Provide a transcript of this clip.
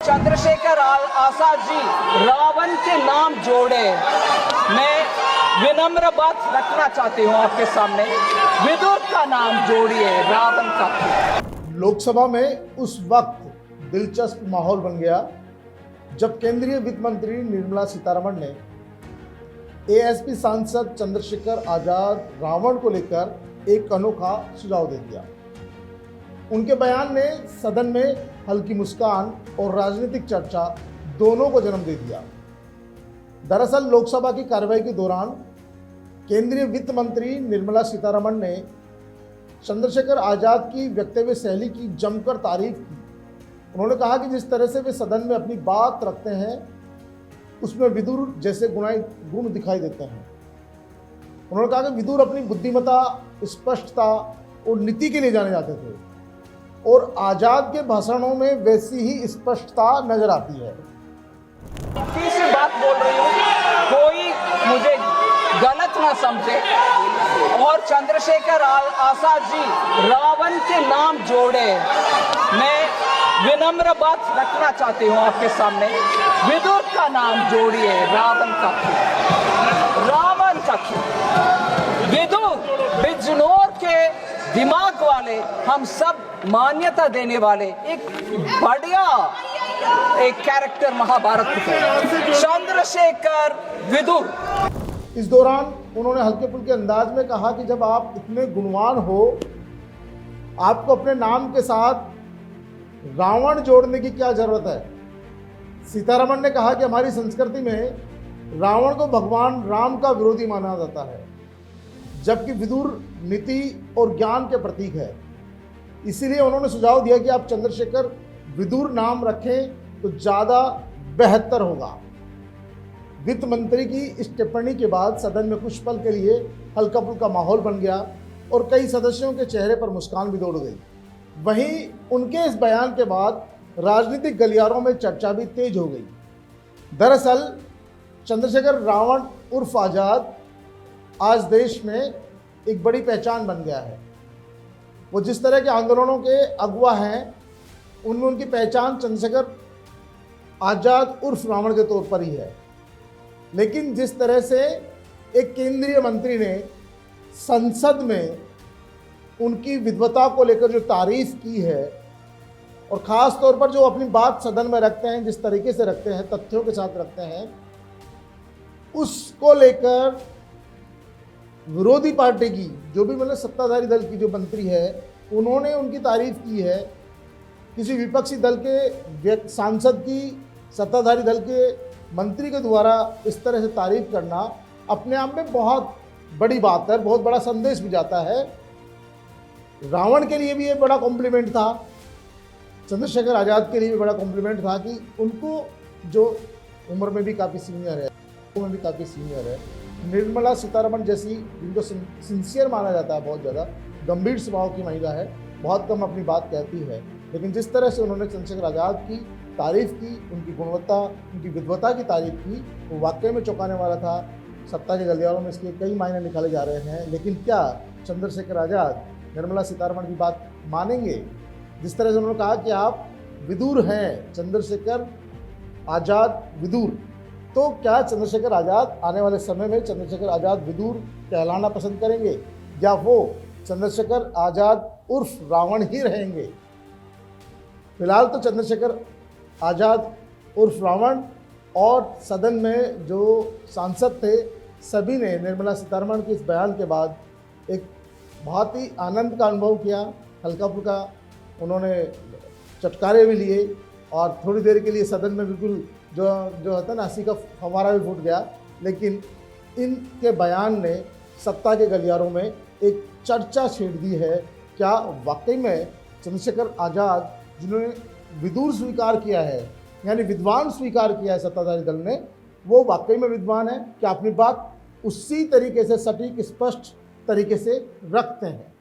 चंद्रशेखर आजाद जी रावण के नाम जोड़े। मैं विनम्र बात रखना चाहती हूँ आपके सामने, विदुर का नाम जोड़िए, रावण का। लोकसभा में उस वक्त दिलचस्प माहौल बन गया जब केंद्रीय वित्त मंत्री निर्मला सीतारमण ने एएसपी सांसद चंद्रशेखर आजाद रावण को लेकर एक अनोखा सुझाव दे दिया। उनके बयान ने सदन में हल्की मुस्कान और राजनीतिक चर्चा दोनों को जन्म दे दिया। दरअसल लोकसभा की कार्रवाई के दौरान केंद्रीय वित्त मंत्री निर्मला सीतारमण ने चंद्रशेखर आजाद की वक्तव्य शैली की जमकर तारीफ की। उन्होंने कहा कि जिस तरह से वे सदन में अपनी बात रखते हैं उसमें विदुर जैसे गुण दिखाई देते हैं। उन्होंने कहा कि विदुर अपनी बुद्धिमत्ता, स्पष्टता और नीति के लिए जाने जाते थे और आजाद के भाषणों में वैसी ही स्पष्टता नजर आती है। तीसरी बात बोल रही हूँ, कोई मुझे गलत ना समझे। और चंद्रशेखर आजाद जी रावण के नाम जोड़े। मैं विनम्र बात रखना चाहती हूँ आपके सामने, विदुर का नाम जोड़िए, रावण का। रावण का विदुर बिजनौर के दिमाग वाले, हम सब मान्यता देने वाले एक बढ़िया एक कैरेक्टर महाभारत के चंद्रशेखर विदुर। इस दौरान उन्होंने हल्के फुल्के अंदाज में कहा कि जब आप इतने गुणवान हो, आपको अपने नाम के साथ रावण जोड़ने की क्या जरूरत है। सीतारमण ने कहा कि हमारी संस्कृति में रावण को भगवान राम का विरोधी माना जाता है, जबकि विदुर नीति और ज्ञान के प्रतीक है। इसीलिए उन्होंने सुझाव दिया कि आप चंद्रशेखर विदुर नाम रखें तो ज़्यादा बेहतर होगा। वित्त मंत्री की इस टिप्पणी के बाद सदन में कुछ पल के लिए हल्का फुल्का माहौल बन गया और कई सदस्यों के चेहरे पर मुस्कान भी दौड़ गई। वहीं उनके इस बयान के बाद राजनीतिक गलियारों में चर्चा भी तेज हो गई। दरअसल चंद्रशेखर रावण उर्फ आजाद आज देश में एक बड़ी पहचान बन गया है। वो जिस तरह के आंदोलनों के अगुवा हैं, उनमें उनकी पहचान चंद्रशेखर आजाद उर्फ रावण के तौर पर ही है। लेकिन जिस तरह से एक केंद्रीय मंत्री ने संसद में उनकी विद्वता को लेकर जो तारीफ की है और ख़ास तौर पर जो अपनी बात सदन में रखते हैं, जिस तरीके से रखते हैं, तथ्यों के साथ रखते हैं, उसको लेकर विरोधी पार्टी की जो भी मतलब सत्ताधारी दल की जो मंत्री है, उन्होंने उनकी तारीफ की है। किसी विपक्षी दल के सांसद की सत्ताधारी दल के मंत्री के द्वारा इस तरह से तारीफ करना अपने आप में बहुत बड़ी बात है, बहुत बड़ा संदेश भी जाता है। रावण के लिए भी ये बड़ा कॉम्प्लीमेंट था, चंद्रशेखर आजाद के लिए भी बड़ा कॉम्प्लीमेंट था कि उनको जो उम्र में भी काफ़ी सीनियर है, निर्मला सीतारमण जैसी, जिनको सिंसियर माना जाता है, बहुत ज़्यादा गंभीर स्वभाव की महिला है, बहुत कम अपनी बात कहती है, लेकिन जिस तरह से उन्होंने चंद्रशेखर आजाद की तारीफ़ की, उनकी गुणवत्ता, उनकी विद्वता की तारीफ़ की, वो वाकई में चौंकाने वाला था। सत्ता के गलियारों में इसके कई मायने निकाले जा रहे हैं, लेकिन क्या चंद्रशेखर आजाद निर्मला सीतारमण की बात मानेंगे? जिस तरह से उन्होंने कहा कि आप विदुर हैं, चंद्रशेखर आजाद विदुर, तो क्या चंद्रशेखर आजाद आने वाले समय में चंद्रशेखर आजाद विदुर कहलाना पसंद करेंगे या वो चंद्रशेखर आजाद उर्फ रावण ही रहेंगे? फिलहाल तो चंद्रशेखर आजाद उर्फ रावण और सदन में जो सांसद थे, सभी ने निर्मला सीतारमण के इस बयान के बाद एक बहुत ही आनंद का अनुभव किया। हल्का फुल्का उन्होंने चटकारे भी लिए और थोड़ी देर के लिए सदन में बिल्कुल जो होता है ना, हंसी का फव्वारा भी फूट गया। लेकिन इनके बयान ने सत्ता के गलियारों में एक चर्चा छेड़ दी है। क्या वाकई में चंद्रशेखर आजाद, जिन्होंने विदुर स्वीकार किया है, यानी विद्वान स्वीकार किया है सत्ताधारी दल ने, वो वाकई में विद्वान है? क्या अपनी बात उसी तरीके से सटीक, स्पष्ट तरीके से रखते हैं?